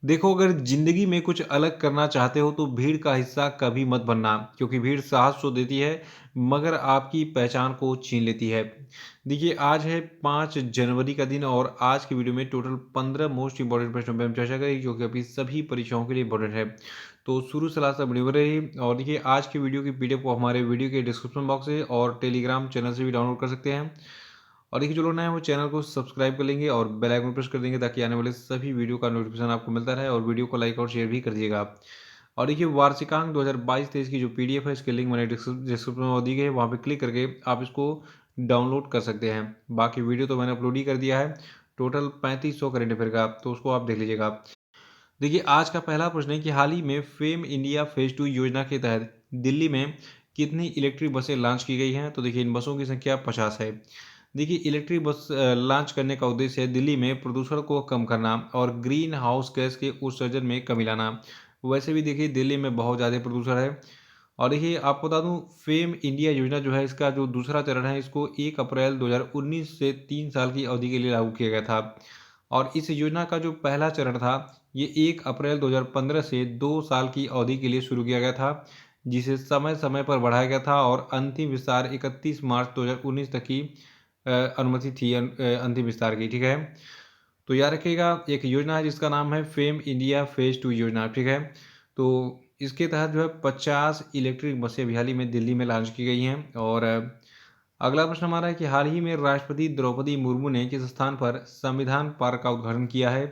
देखो, अगर ज़िंदगी में कुछ अलग करना चाहते हो तो भीड़ का हिस्सा कभी मत बनना, क्योंकि भीड़ साहस तो देती है मगर आपकी पहचान को छीन लेती है। देखिए, आज है 5 जनवरी का दिन और आज की वीडियो में टोटल 15 मोस्ट इंपॉर्टेंट प्रश्नों पे हम चर्चा करेंगे जो कि अभी सभी परीक्षाओं के लिए इंपॉर्टेंट है। तो शुरू से लास्ट तक वीडियो में रहिए और देखिए, आज की वीडियो की पीडीएफ को हमारे वीडियो के डिस्क्रिप्शन बॉक्स से और टेलीग्राम चैनल से भी डाउनलोड कर सकते हैं। और देखिए, जो लोग नए हैं वो चैनल को सब्सक्राइब कर लेंगे और बेल आइकन प्रेस कर देंगे ताकि आने वाले सभी वीडियो का नोटिफिकेशन आपको मिलता रहे और वीडियो को लाइक और शेयर भी कर दीजिएगा आप। और देखिए, वार्षिकांक 2022-23 की जो पीडीएफ है इसकी लिंक मैंने डिस्क्रिप्शन में दी गई है, वहाँ पे क्लिक करके आप इसको डाउनलोड कर सकते हैं। बाकी वीडियो तो मैंने अपलोड ही कर दिया है, टोटल 3500 करेंट अफेयर का, तो उसको आप देख लीजिएगा। देखिए, आज का पहला प्रश्न है कि हाल ही में फेम इंडिया फेज 2 योजना के तहत दिल्ली में कितनी इलेक्ट्रिक बसें लॉन्च की गई हैं? तो देखिए, इन बसों की संख्या 50 है। देखिए, इलेक्ट्रिक बस लॉन्च करने का उद्देश्य है दिल्ली में प्रदूषण को कम करना और ग्रीन हाउस गैस के उत्सर्जन में कमी लाना। वैसे भी देखिए, दिल्ली में बहुत ज़्यादा प्रदूषण है। और देखिए, आपको बता दूं, फेम इंडिया योजना जो है इसका जो दूसरा चरण है इसको 1 अप्रैल 2019 से 3 साल की अवधि के लिए लागू किया गया था। और इस योजना का जो पहला चरण था ये 1 अप्रैल 2015 से 2 साल की अवधि के लिए शुरू किया गया था, जिसे समय समय पर बढ़ाया गया था और अंतिम विस्तार 31 मार्च 2019 तक की अनुमति थी अंतिम विस्तार की। ठीक है, तो याद रखिएगा, एक योजना है जिसका नाम है फेम इंडिया फेज 2 योजना। ठीक है, तो इसके तहत जो है 50 इलेक्ट्रिक बसें अभी हाल ही में दिल्ली में लॉन्च की गई हैं। और अगला प्रश्न हमारा है कि हाल ही में राष्ट्रपति द्रौपदी मुर्मू ने किस स्थान पर संविधान पार्क का उद्घाटन किया है?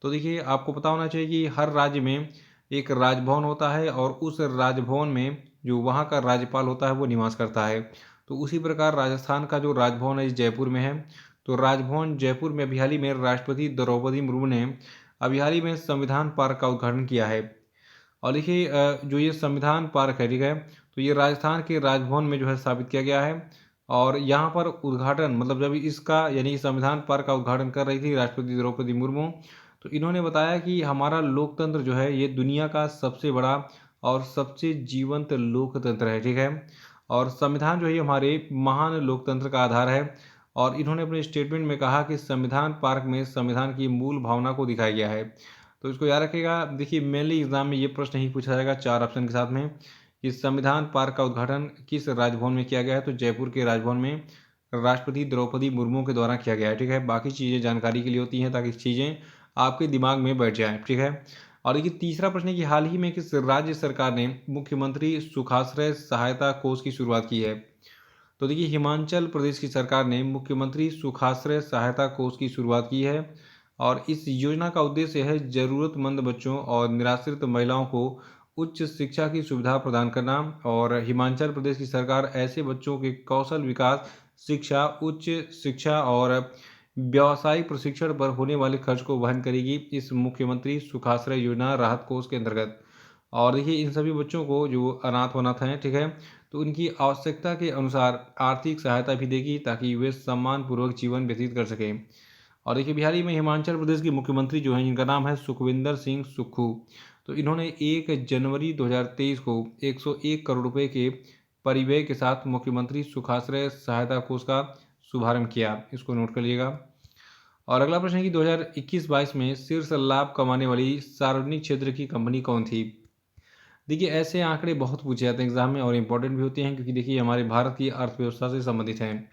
तो देखिए, आपको पता होना चाहिए कि हर राज्य में एक राजभवन होता है और उस राजभवन में जो वहाँ का राज्यपाल होता है वो निवास करता है। तो उसी प्रकार राजस्थान का जो राजभवन है इस जयपुर में है। तो राजभवन जयपुर में अभी हाल ही में राष्ट्रपति द्रौपदी मुर्मू ने अभी हाल ही में संविधान पार्क का उद्घाटन किया है। और देखिए, जो ये संविधान पार्क है, ठीक है, तो ये राजस्थान के राजभवन में जो है स्थापित किया गया है। और यहाँ पर उद्घाटन मतलब जब इसका यानी संविधान पार्क का उद्घाटन कर रही थी राष्ट्रपति द्रौपदी मुर्मू, तो इन्होंने बताया कि हमारा लोकतंत्र जो है ये दुनिया का सबसे बड़ा और सबसे जीवंत लोकतंत्र है। ठीक है, और संविधान जो है ये हमारे महान लोकतंत्र का आधार है। और इन्होंने अपने स्टेटमेंट में कहा कि संविधान पार्क में संविधान की मूल भावना को दिखाया गया है। तो इसको याद रखिएगा। देखिए, मेनली एग्जाम में ये प्रश्न ही पूछा जाएगा 4 ऑप्शन के साथ में कि संविधान पार्क का उद्घाटन किस राजभवन में किया गया है? तो जयपुर के राजभवन में राष्ट्रपति द्रौपदी मुर्मू के द्वारा किया गया है। ठीक है, बाकी चीज़ें जानकारी के लिए होती हैं ताकि चीज़ें आपके दिमाग में बैठ जाएं। ठीक है, और देखिए, तीसरा प्रश्न है कि हाल ही में किस राज्य सरकार ने मुख्यमंत्री सुखाश्रय सहायता कोष की शुरुआत की है? तो देखिए, हिमाचल प्रदेश की सरकार ने मुख्यमंत्री सुखाश्रय सहायता कोष की शुरुआत की है। और इस योजना का उद्देश्य है ज़रूरतमंद बच्चों और निराश्रित महिलाओं को उच्च शिक्षा की सुविधा प्रदान करना। और हिमाचल प्रदेश की सरकार ऐसे बच्चों के कौशल विकास, शिक्षा, उच्च शिक्षा और व्यावसायिक प्रशिक्षण पर होने वाले खर्च को वहन करेगी इस मुख्यमंत्री सुखाश्रय योजना राहत कोष के अंतर्गत। और देखिए, इन सभी बच्चों को जो अनाथ वनाथ हैं, ठीक है, तो उनकी आवश्यकता के अनुसार आर्थिक सहायता भी देगी ताकि वे सम्मानपूर्वक जीवन व्यतीत कर सकें। और देखिए, बिहार ही में हिमाचल प्रदेश के मुख्यमंत्री जो हैं जिनका नाम है सुखविंदर सिंह सुक्खू, तो इन्होंने 1 जनवरी 2023 को 101 करोड़ रुपए के परिव्यय के साथ मुख्यमंत्री सुखाश्रय सहायता कोष का शुभारंभ किया। इसको नोट कर लीजिएगा। और अगला प्रश्न है कि 2021-22 में शीर्ष लाभ कमाने वाली सार्वजनिक क्षेत्र की कंपनी कौन थी? देखिए, ऐसे आंकड़े बहुत पूछे जाते हैं एग्जाम में और इम्पोर्टेंट भी होते हैं क्योंकि देखिए हमारे भारत की अर्थव्यवस्था से संबंधित हैं।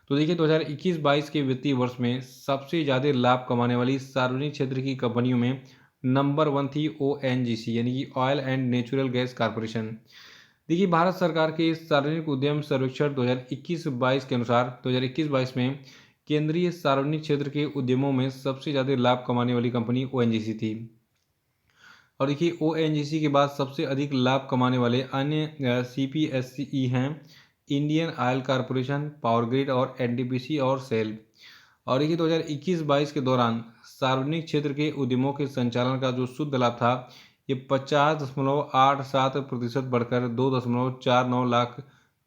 तो देखिए, 2021-22 के वित्तीय वर्ष में सबसे ज़्यादा लाभ कमाने वाली सार्वजनिक क्षेत्र की कंपनियों में नंबर 1 थी ओएनजीसी यानी कि oil and natural gas corporation. देखिए, भारत सरकार के सार्वजनिक उद्यम सर्वेक्षण 2021-22 के अनुसार 2021-22 में केंद्रीय सार्वजनिक क्षेत्र के उद्यमों में सबसे ज़्यादा लाभ कमाने वाली कंपनी ओएनजीसी थी। और देखिए, ओएनजीसी के बाद सबसे अधिक लाभ कमाने वाले अन्य सीपीएसई हैं Indian oil corporation, power grid और एनटीपीसी और सेल। और देखिए, 2021-22 के दौरान सार्वजनिक क्षेत्र के उद्यमों के संचालन का जो शुद्ध लाभ था ये 50.87% बढ़कर 2.49 लाख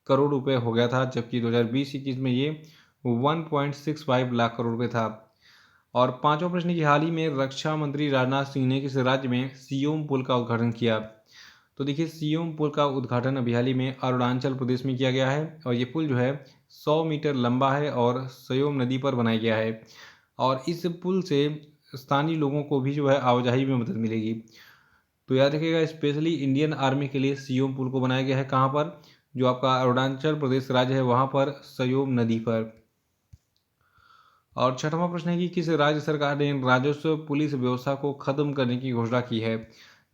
करोड़ रुपए हो गया था, जबकि 2020-21 में ये 1.65 लाख करोड़ रुपए था। और पांचवा प्रश्न की हाल ही में रक्षा मंत्री राजनाथ सिंह ने किस राज्य में सियोम पुल का उद्घाटन किया? तो देखिए, सियोम पुल का उद्घाटन अभी हाल ही में अरुणाचल प्रदेश में किया गया है और ये पुल जो है 100 मीटर लंबा है और सयोम नदी पर बनाया गया है। और इस पुल से स्थानीय लोगों को भी जो है आवाजाही में मदद मिलेगी। तो याद रखिएगा, स्पेशली इंडियन आर्मी के लिए सियोम पुल को बनाया गया है। कहाँ पर? जो आपका अरुणाचल प्रदेश राज्य है वहाँ पर, सयोम नदी पर। और छठवां प्रश्न है कि किस राज्य सरकार ने राजस्व पुलिस व्यवस्था को खत्म करने की घोषणा की है?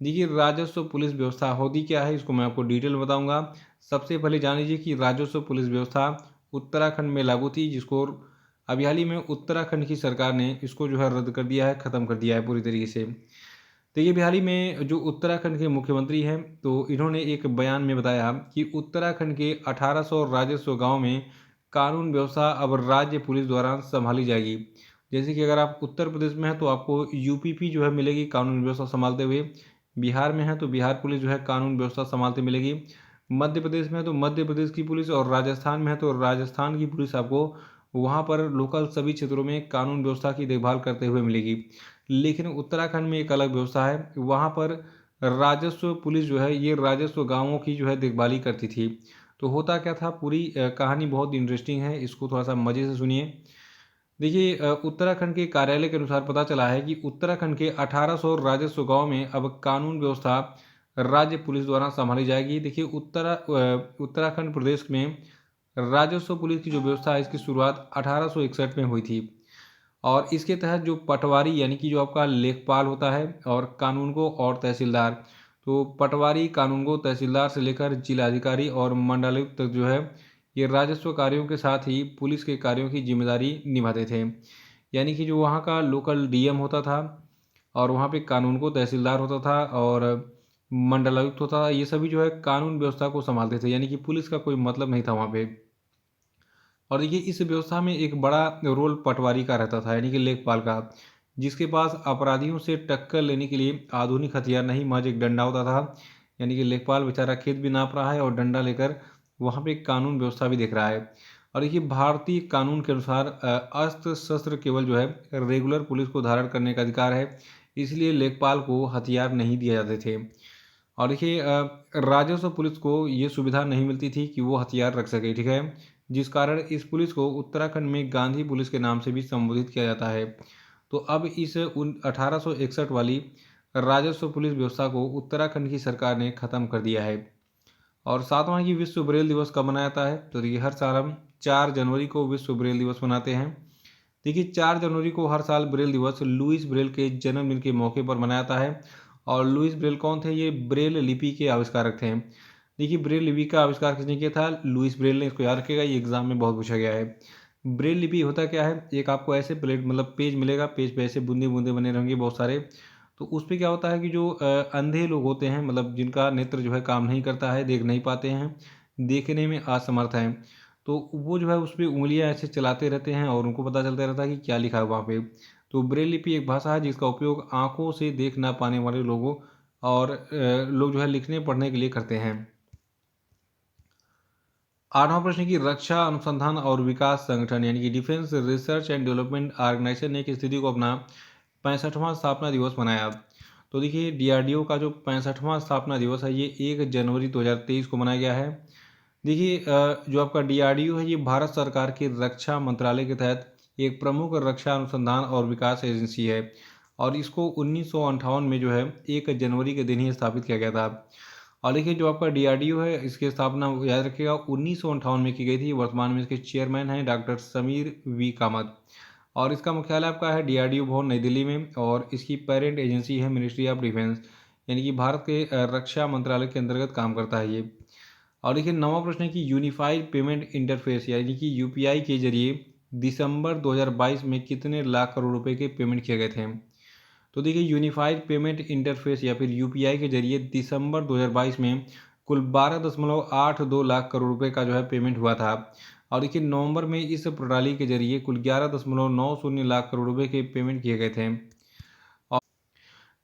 देखिए, राजस्व पुलिस व्यवस्था होती क्या है, इसको मैं आपको डिटेल में बताऊंगा। सबसे पहले जान लीजिए कि राजस्व पुलिस व्यवस्था उत्तराखंड में लागू थी, जिसको अभी हाल ही में उत्तराखंड की सरकार ने इसको जो है रद्द कर दिया है, खत्म कर दिया है पूरी तरीके से। तो ये बिहार में जो उत्तराखंड के मुख्यमंत्री हैं, तो इन्होंने एक बयान में बताया कि उत्तराखंड के 1800 राजस्व गांव में कानून व्यवस्था अब राज्य पुलिस द्वारा संभाली जाएगी। जैसे कि अगर आप उत्तर प्रदेश में हैं तो आपको यूपीपी जो है मिलेगी कानून व्यवस्था संभालते हुए, बिहार में है तो बिहार पुलिस जो है कानून व्यवस्था संभालते मिलेगी, मध्य प्रदेश में है तो मध्य प्रदेश की पुलिस, और राजस्थान में है तो राजस्थान की पुलिस आपको वहाँ पर लोकल सभी क्षेत्रों में कानून व्यवस्था की देखभाल करते हुए मिलेगी। लेकिन उत्तराखंड में एक अलग व्यवस्था है, वहाँ पर राजस्व पुलिस जो है ये राजस्व गांवों की जो है देखभाली करती थी। तो होता क्या था, पूरी कहानी बहुत इंटरेस्टिंग है, इसको थोड़ा सा मज़े से सुनिए। देखिए, उत्तराखंड के कार्यालय के अनुसार पता चला है कि उत्तराखंड के 1800 राजस्व गांव में अब कानून व्यवस्था राज्य पुलिस द्वारा संभाली जाएगी। देखिए, उत्तराखंड प्रदेश में राजस्व पुलिस की जो व्यवस्था है इसकी शुरुआत 1861 में हुई थी। और इसके तहत जो पटवारी यानी कि जो आपका लेखपाल होता है, और कानूनगो और तहसीलदार, तो पटवारी, कानूनगो, तहसीलदार से लेकर जिलाधिकारी और मंडलायुक्त तक जो है ये राजस्व कार्यों के साथ ही पुलिस के कार्यों की जिम्मेदारी निभाते थे। यानी कि जो वहाँ का लोकल डीएम होता था, और वहाँ पे कानूनगो तहसीलदार होता था, और मंडलायुक्त होता था, ये सभी जो है कानून व्यवस्था को संभालते थे, यानी कि पुलिस का कोई मतलब नहीं था वहाँ पे। और देखिए, इस व्यवस्था में एक बड़ा रोल पटवारी का रहता था, यानी कि लेखपाल का, जिसके पास अपराधियों से टक्कर लेने के लिए आधुनिक हथियार नहीं, महज एक डंडा होता था। यानी कि लेखपाल बेचारा खेत भी नाप रहा है और डंडा लेकर वहाँ पे कानून व्यवस्था भी देख रहा है। और देखिए, भारतीय कानून के अनुसार अस्त्र शस्त्र केवल जो है रेगुलर पुलिस को धारण करने का अधिकार है, इसलिए लेखपाल को हथियार नहीं दिए जाते थे। और देखिए, राजस्व पुलिस को ये सुविधा नहीं मिलती थी कि वो हथियार रख सके, ठीक है, जिस कारण इस पुलिस को उत्तराखंड में गांधी पुलिस के नाम से भी संबोधित किया जाता है। तो अब इस 1861 वाली राजस्व पुलिस व्यवस्था को उत्तराखंड की सरकार ने खत्म कर दिया है। और सातवां की विश्व ब्रेल दिवस कब मनाया जाता है? तो देखिए, हर साल हम 4 जनवरी को विश्व ब्रेल दिवस मनाते हैं। देखिए, 4 जनवरी को हर साल ब्रेल दिवस लुईस ब्रेल के जन्मदिन के मौके पर मनाया जाता है। और लुईस ब्रेल कौन थे? ये ब्रेल लिपि के आविष्कारक थे। देखिए, ब्रेल लिपि का आविष्कार किसने किया था? लुईस ब्रेल ने। इसको याद रखिएगा, ये एग्जाम में बहुत पूछा गया है। ब्रेल लिपि होता क्या है? एक आपको ऐसे प्लेट मतलब पेज मिलेगा, पेज पे ऐसे बूंदे बूंदे बने रहेंगे बहुत सारे। तो उस पे क्या होता है कि जो अंधे लोग होते हैं, मतलब जिनका नेत्र जो है काम नहीं करता है, देख नहीं पाते हैं, देखने में असमर्थ हैं, तो वो जो है उस पे उँगलियाँ ऐसे चलाते रहते हैं और उनको पता चलता रहता है कि क्या लिखा है वहाँ पे। तो ब्रेल लिपि एक भाषा है जिसका उपयोग आँखों से देख ना पाने वाले लोगों और लोग जो है लिखने पढ़ने के लिए करते हैं। आठवां प्रश्न की रक्षा अनुसंधान और विकास संगठन यानी कि defence research and development organisation ने किस तिथि को अपना 65वां स्थापना दिवस मनाया? तो देखिए, डीआरडीओ का जो 65वां स्थापना दिवस है ये 1 जनवरी 2023 को मनाया गया है। देखिए, जो आपका डीआरडीओ है ये भारत सरकार के रक्षा मंत्रालय के तहत एक प्रमुख रक्षा अनुसंधान और विकास एजेंसी है, और इसको 1958 में जो है 1 जनवरी के दिन ही स्थापित किया गया था। और देखिए, जो आपका डीआरडीओ है इसकी स्थापना याद रखिएगा 1958 में की गई थी। वर्तमान में इसके चेयरमैन हैं डॉक्टर समीर वी कामत, और इसका मुख्यालय आपका है डीआरडीओ भवन नई दिल्ली में, और इसकी पेरेंट एजेंसी है मिनिस्ट्री ऑफ डिफेंस, यानी कि भारत के रक्षा मंत्रालय के अंतर्गत काम करता है ये। और देखिए, नवा प्रश्न है कि यूनिफाइड पेमेंट इंटरफेस यानी कि यूपीआई के जरिए दिसंबर 2022 में कितने लाख करोड़ रुपए के पेमेंट किए गए थे? तो देखिए, यूनिफाइड पेमेंट इंटरफेस या फिर यूपीआई के जरिए दिसंबर 2022 में कुल 12.82 लाख करोड़ रुपए का जो है पेमेंट हुआ था। और देखिए, नवंबर में इस प्रणाली के जरिए कुल 11.90 लाख करोड़ रुपए के पेमेंट किए गए थे। और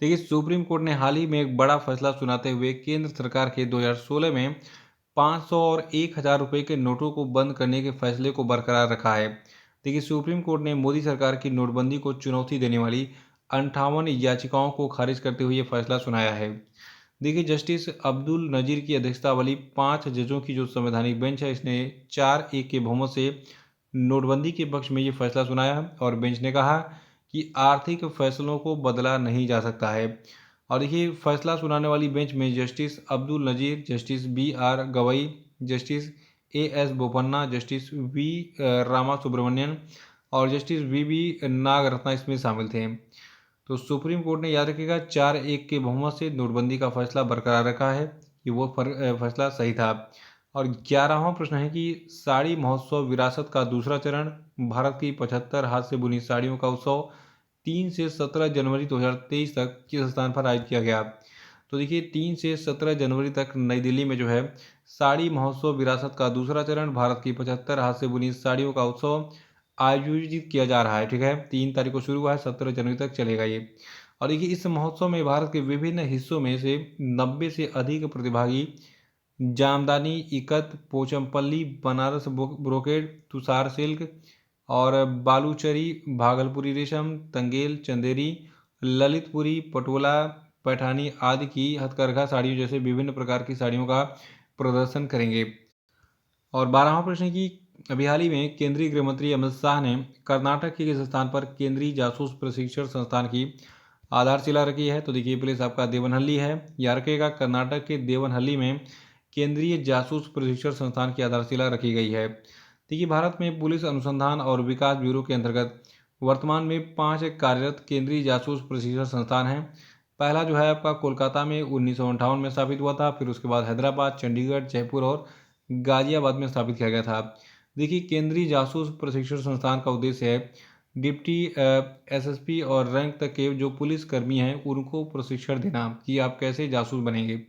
देखिए, सुप्रीम कोर्ट ने हाल ही में एक बड़ा फैसला सुनाते हुए केंद्र सरकार के 2016 में 500 और 1000 रुपये के नोटों को बंद करने के फैसले को बरकरार रखा है। देखिए, सुप्रीम कोर्ट ने मोदी सरकार की नोटबंदी को चुनौती देने वाली 58 याचिकाओं को खारिज करते हुए ये फैसला सुनाया है। देखिए, जस्टिस अब्दुल नजीर की अध्यक्षता वाली 5 जजों की जो संवैधानिक बेंच है इसने 4-1 के बहुमत से नोटबंदी के पक्ष में ये फैसला सुनाया, और बेंच ने कहा कि आर्थिक फैसलों को बदला नहीं जा सकता है। और देखिए फैसला सुनाने वाली बेंच में justice Abdul Nazeer, justice B R Gavai, justice A S Bopanna, justice V Rama Subramanian और जस्टिस वी बी नागरत्ना इसमें शामिल थे। तो सुप्रीम कोर्ट ने याद रखिएगा 4-1 के बहुमत से नोटबंदी का फैसला बरकरार रखा है कि वो फैसला सही था। और 11वां प्रश्न है कि साड़ी महोत्सव विरासत का दूसरा चरण, भारत की 75 हाथ से बुनी साड़ियों का उत्सव 3 से 17 जनवरी 2023 तक किस स्थान पर आयोजित किया गया। तो देखिए 3 से 17 जनवरी तक नई दिल्ली में जो है साड़ी महोत्सव विरासत का दूसरा चरण, भारत की 75 हाथ से बुनी साड़ियों का उत्सव आयोजित किया जा रहा है। ठीक है, 3 तारीख को शुरू हुआ है, 17 जनवरी तक चलेगा ये। और देखिए इस महोत्सव में भारत के विभिन्न हिस्सों में से 90 से अधिक प्रतिभागी जामदानी, इकत, पोचमपल्ली, बनारस ब्रोकेड, तुषार सिल्क और बालूचरी, भागलपुरी रेशम, तंगेल, चंदेरी, ललितपुरी, पटोला, पैठानी आदि की हथकरघा साड़ियों जैसे विभिन्न प्रकार की साड़ियों का प्रदर्शन करेंगे। और 12वां प्रश्न है कि अभी हाल ही में केंद्रीय गृह मंत्री अमित शाह ने कर्नाटक के किस स्थान पर केंद्रीय जासूस प्रशिक्षण संस्थान की आधारशिला रखी है। तो देखिए प्लेस आपका देवनहल्ली है, याद रखिएगा कर्नाटक के देवनहल्ली में केंद्रीय जासूस प्रशिक्षण संस्थान की आधारशिला रखी गई है। देखिए भारत में पुलिस अनुसंधान और विकास ब्यूरो के अंतर्गत वर्तमान में 5 कार्यरत केंद्रीय जासूस प्रशिक्षण संस्थान हैं। पहला जो है आपका कोलकाता में 1958 में स्थापित हुआ था, फिर उसके बाद हैदराबाद, चंडीगढ़, जयपुर और गाजियाबाद में स्थापित किया गया था। देखिए केंद्रीय जासूस प्रशिक्षण संस्थान का उद्देश्य है डिप्टी एसएसपी और रैंक तक के जो पुलिसकर्मी हैं उनको प्रशिक्षण देना कि आप कैसे जासूस बनेंगे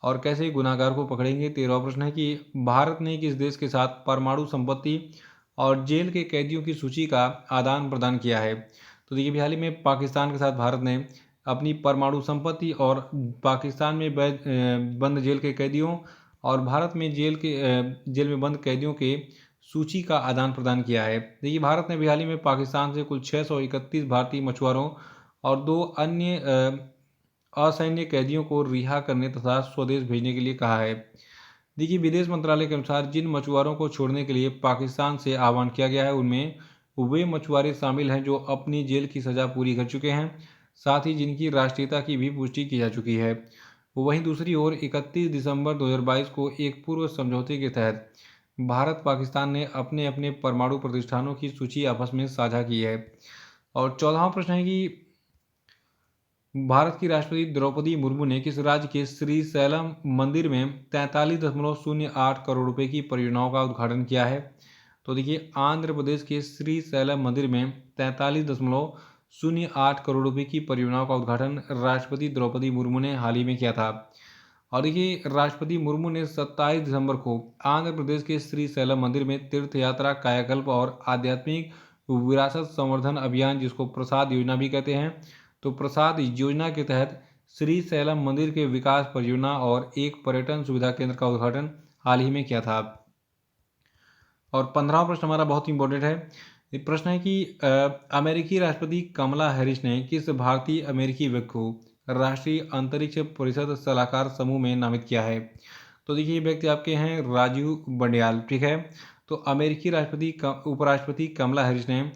और कैसे गुनाहगार को पकड़ेंगे। 13वां प्रश्न है कि भारत ने किस देश के साथ परमाणु संपत्ति और जेल के कैदियों की सूची का आदान प्रदान किया है। तो देखिए हाल ही में पाकिस्तान के साथ भारत ने अपनी परमाणु संपत्ति और पाकिस्तान में बंद जेल के कैदियों और भारत में जेल में बंद कैदियों के सूची का आदान प्रदान किया है। देखिए भारत ने भी हाल ही में पाकिस्तान से कुल 631 भारतीय मछुआरों और 2 अन्य असैन्य कैदियों को रिहा करने तथा स्वदेश भेजने के लिए कहा है। देखिए विदेश मंत्रालय के अनुसार जिन मछुआरों को छोड़ने के लिए पाकिस्तान से आह्वान किया गया है उनमें वे मछुआरे शामिल हैं जो अपनी जेल की सज़ा पूरी कर चुके हैं, साथ ही जिनकी राष्ट्रीयता की भी पुष्टि की जा चुकी है। वहीं दूसरी ओर 31 दिसंबर 2022 को एक पूर्व समझौते के तहत भारत पाकिस्तान ने अपने अपने परमाणु प्रतिष्ठानों की सूची आपस में साझा की है। और 14वां प्रश्न है कि भारत की राष्ट्रपति द्रौपदी मुर्मू ने किस राज्य के श्री सैलम मंदिर में 43.08 करोड़ रुपए की परियोजनाओं का उद्घाटन किया है। तो देखिए आंध्र प्रदेश के श्री सैलम मंदिर में 43.08 करोड़ रुपए की परियोजनाओं का उद्घाटन राष्ट्रपति द्रौपदी मुर्मू ने हाल ही में किया था। और देखिए राष्ट्रपति मुर्मू ने 27 दिसंबर को आंध्र प्रदेश के श्री सैलम मंदिर में तीर्थ यात्रा, कायाकल्प और आध्यात्मिक विरासत संवर्धन अभियान जिसको प्रसाद योजना भी कहते हैं, तो प्रसाद योजना के तहत श्री सैलम मंदिर के विकास परियोजना और एक पर्यटन सुविधा केंद्र का उद्घाटन हाल ही में किया था। और 15वां प्रश्न हमारा बहुत इंपॉर्टेंट है। ये प्रश्न है कि अमेरिकी राष्ट्रपति कमला हैरिस ने किस भारतीय अमेरिकी व्यक्ति को राष्ट्रीय अंतरिक्ष परिषद सलाहकार समूह में नामित किया है। तो देखिए ये व्यक्ति आपके हैं राजीव बंडयाल। ठीक है, तो अमेरिकी उपराष्ट्रपति कमला हैरिस ने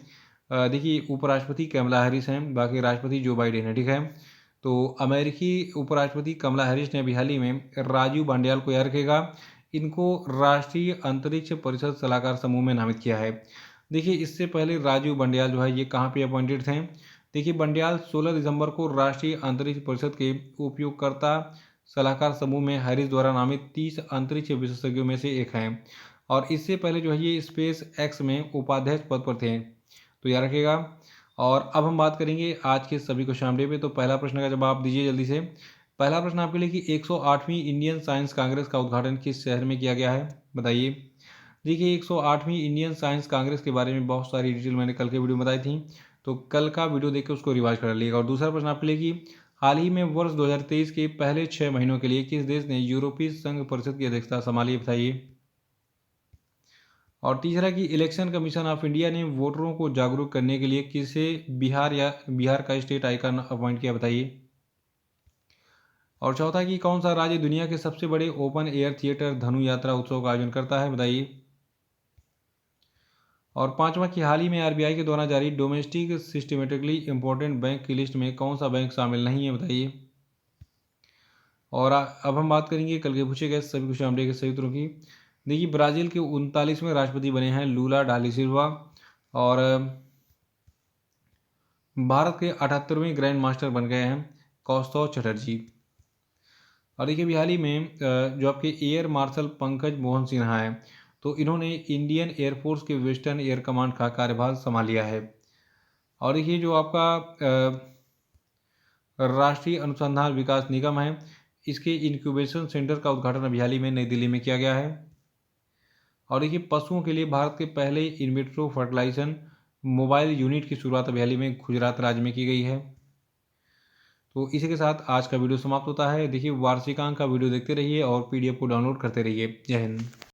देखिए उपराष्ट्रपति कमला हैरिस हैं, बाकी राष्ट्रपति जो बाइडेन है। ठीक है, तो अमेरिकी उपराष्ट्रपति कमला हैरिस ने अभी हाल ही में राजीव बंडयाल को याद रखेगा, इनको राष्ट्रीय अंतरिक्ष परिषद सलाहकार समूह में नामित किया है। देखिए इससे पहले राजीव बंडयाल जो है ये कहाँ पे अपॉइंटेड थे। देखिए बंडयाल 16 दिसंबर को राष्ट्रीय अंतरिक्ष परिषद के उपयोगकर्ता सलाहकार समूह में हैरिस द्वारा नामित 30 अंतरिक्ष विशेषज्ञों में से एक हैं और इससे पहले जो है ये स्पेस एक्स में उपाध्यक्ष पद पर थे, तो याद रखिएगा। और अब हम बात करेंगे आज के सभी क्वेश्चन डे पे। तो पहला प्रश्न का जवाब दीजिए जल्दी से। पहला प्रश्न आपके लिए कि 108वीं इंडियन साइंस कांग्रेस का उद्घाटन किस शहर में किया गया है, बताइए। देखिए 108वीं इंडियन साइंस कांग्रेस के बारे में बहुत सारी डिटेल मैंने कल के वीडियो में बताई थी, तो कल का वीडियो देख के उसको रिवाइज कर लीजिएगा। और दूसरा प्रश्न आपके लिए कि हाल ही में वर्ष 2023 के पहले 6 महीनों के लिए किस देश ने यूरोपीय संघ परिषद की अध्यक्षता संभाली, बताइए। और तीसरा कि इलेक्शन कमीशन ऑफ इंडिया ने वोटरों को जागरूक करने के लिए किसे बिहार का स्टेट आइकन अपॉइंट किया, बताइए। और चौथा कि कौन सा राज्य दुनिया के सबसे बड़े ओपन एयर थिएटर धनु यात्रा उत्सव का आयोजन करता है, बताइए। और पांचवा कि हाल ही में आरबीआई के द्वारा जारी डोमेस्टिक सिस्टमेटिकली इम्पोर्टेंट बैंक की लिस्ट में कौन सा बैंक शामिल नहीं है, बताइए। और अब हम बात करेंगे कल के पूछे गए सभी क्वेश्चन अपडेट के सही उत्तरों की। देखिए, ब्राज़ील के 39वें राष्ट्रपति बने हैं लूला डाली सिल्वा। और भारत के 78वें ग्रैंड मास्टर बन गए हैं कौस्तव चटर्जी। और देखिए, अभी हाल ही में जो आपके एयर मार्शल पंकज मोहन सिन्हा हैं, तो इन्होंने इंडियन एयरफोर्स के वेस्टर्न एयर कमांड का कार्यभार संभाल लिया है। और देखिए, जो आपका राष्ट्रीय अनुसंधान विकास निगम है, इसके इंक्यूबेशन सेंटर का उद्घाटन अभी हाल ही में नई दिल्ली में किया गया है। और देखिए, पशुओं के लिए भारत के पहले in vitro fertilisation mobile unit की शुरुआत अभी हाल ही में गुजरात राज्य में की गई है। तो इसी के साथ आज का वीडियो समाप्त होता है। देखिए, वार्षिकांक का वीडियो देखते रहिए और पीडीएफ को डाउनलोड करते रहिए। जय हिंद।